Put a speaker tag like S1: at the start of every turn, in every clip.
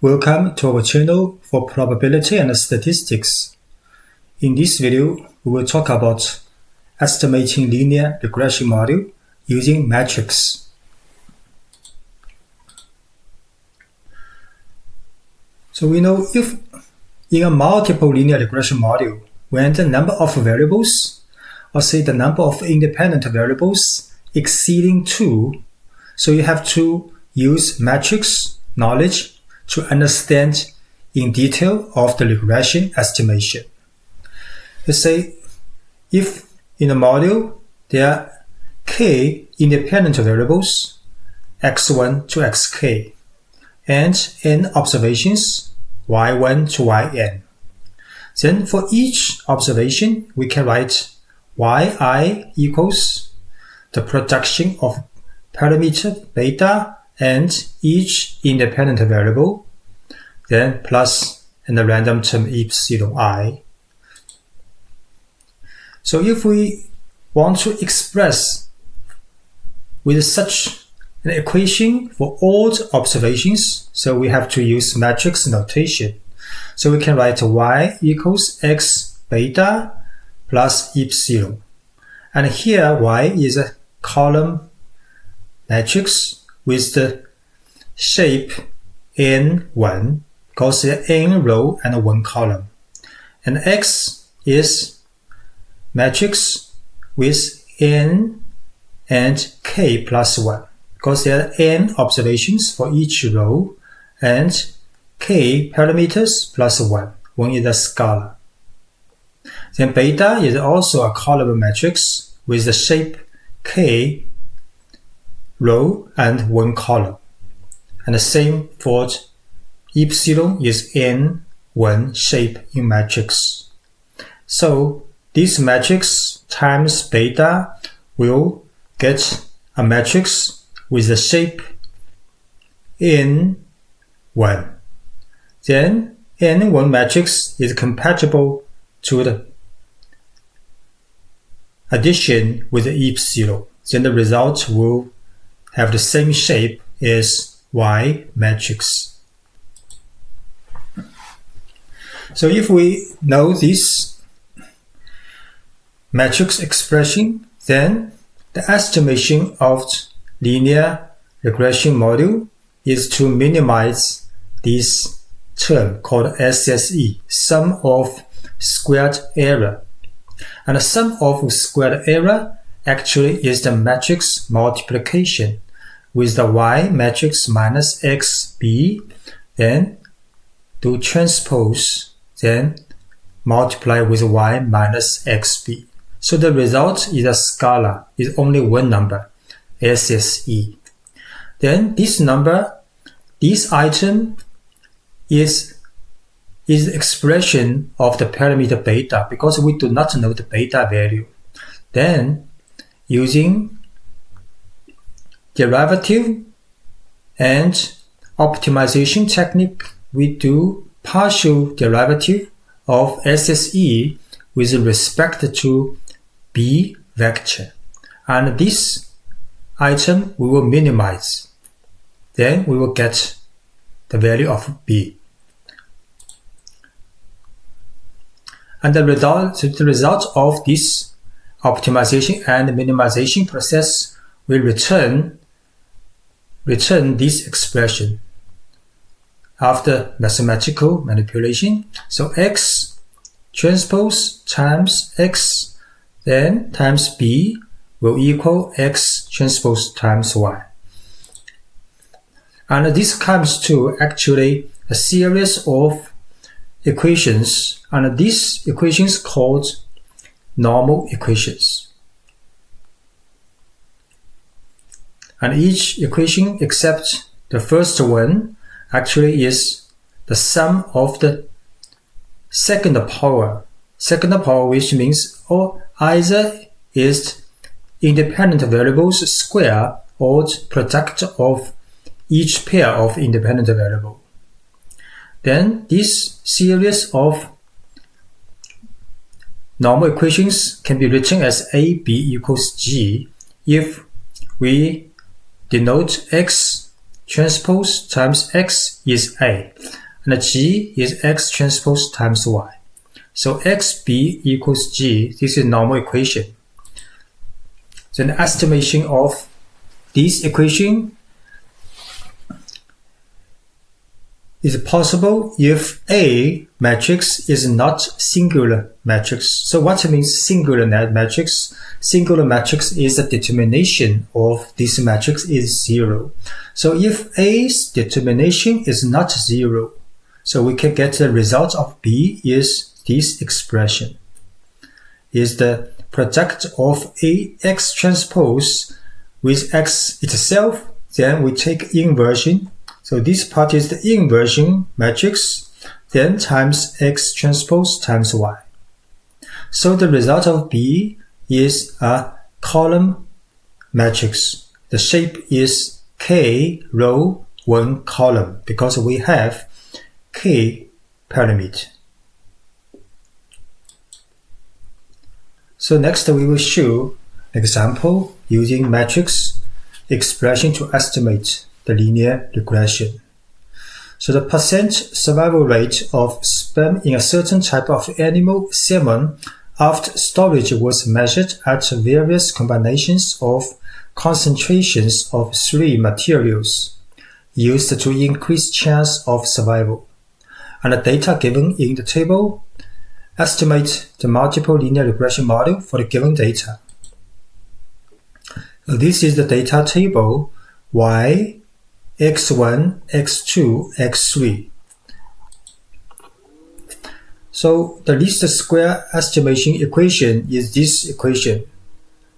S1: Welcome to our channel for probability and statistics. In this video, we will talk about estimating linear regression model using matrices. So we know if in a multiple linear regression model, when the number of variables, or say the number of independent variables exceeding 2, so you have to use matrix knowledge to understand in detail of the regression estimation. Let's say if in a model there are k independent variables, x1 to xk, and n observations, y1 to yn. Then for each observation, we can write yi equals the production of parameter beta and each independent variable, then plus and the random term epsilon I. So if we want to express with such an equation for all the observations, so we have to use matrix notation. So we can write y equals x beta plus epsilon. And here y is a column matrix with the shape n1, because there are n row and 1 column. And x is matrix with n and k plus 1, because there are n observations for each row and k parameters plus 1. 1 is a scalar. Then beta is also a column matrix with the shape k row and 1 column. And the same for epsilon is n1 shape in matrix. So this matrix times beta will get a matrix with the shape n1. Then n1 matrix is compatible to the addition with the epsilon. Then the result will have the same shape as Y matrix. So if we know this matrix expression, then the estimation of linear regression model is to minimize this term called SSE, sum of squared error. And the sum of squared error actually is the matrix multiplication with the y matrix minus xb, then do transpose, then multiply with y minus xb. So the result is a scalar, is only one number, SSE. Then this number, this item is the expression of the parameter beta, because we do not know the beta value. Then using derivative and optimization technique, we do partial derivative of SSE with respect to B vector. And this item we will minimize. Then we will get the value of B. And the result of this optimization and minimization process will return this expression after mathematical manipulation. So x transpose times x, then times b will equal x transpose times y. And this comes to actually a series of equations, and these equations called normal equations. And each equation except the first one actually is the sum of the second power. Second power, which means either is independent variables square or product of each pair of independent variable. Then this series of normal equations can be written as AB equals G if we denote x transpose times X is A, and G is X transpose times Y. So XB equals G. This is normal equation. Then the estimation of this equation is possible if A matrix is not singular matrix. So what means singular matrix? Singular matrix is the determination of this matrix is 0. So if A's determination is not 0, so we can get the result of B is this expression. Is the product of A X transpose with X itself, then we take inversion. So this part is the inversion matrix, then times X transpose times Y. So the result of B is a column matrix. The shape is K row 1 column because we have K parameter. So next we will show an example using matrix expression to estimate the linear regression. So the percent survival rate of sperm in a certain type of animal semen after storage was measured at various combinations of concentrations of 3 materials used to increase chance of survival. And the data given in the table estimate the multiple linear regression model for the given data. So this is the data table Y, X1, X2, X3. So the least square estimation equation is this equation.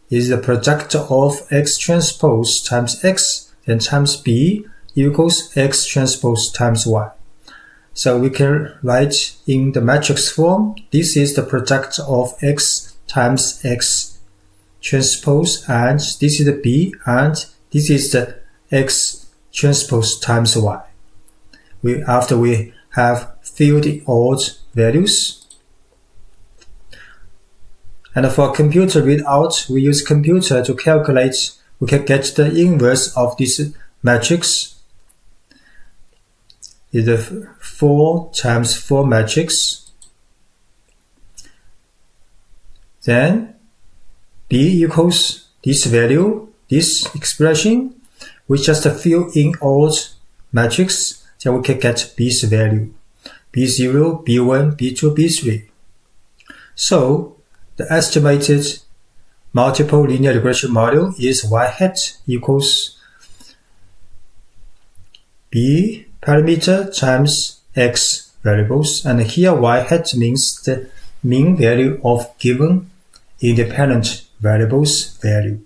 S1: Is the product of X transpose times X then times B equals X transpose times Y. So we can write in the matrix form, this is the product of X times X transpose, and this is the B, and this is the X transpose times Y. After we have filled in all values. And for computer readout, we use computer to calculate, we can get the inverse of this matrix. Is the 4 times 4 matrix. Then B equals this value, this expression. We just fill in all matrix, then we can get B's value. B0, B1, B2, B3. So the estimated multiple linear regression model is Y hat equals B parameter times X variables, and here Y hat means the mean value of given independent variables value.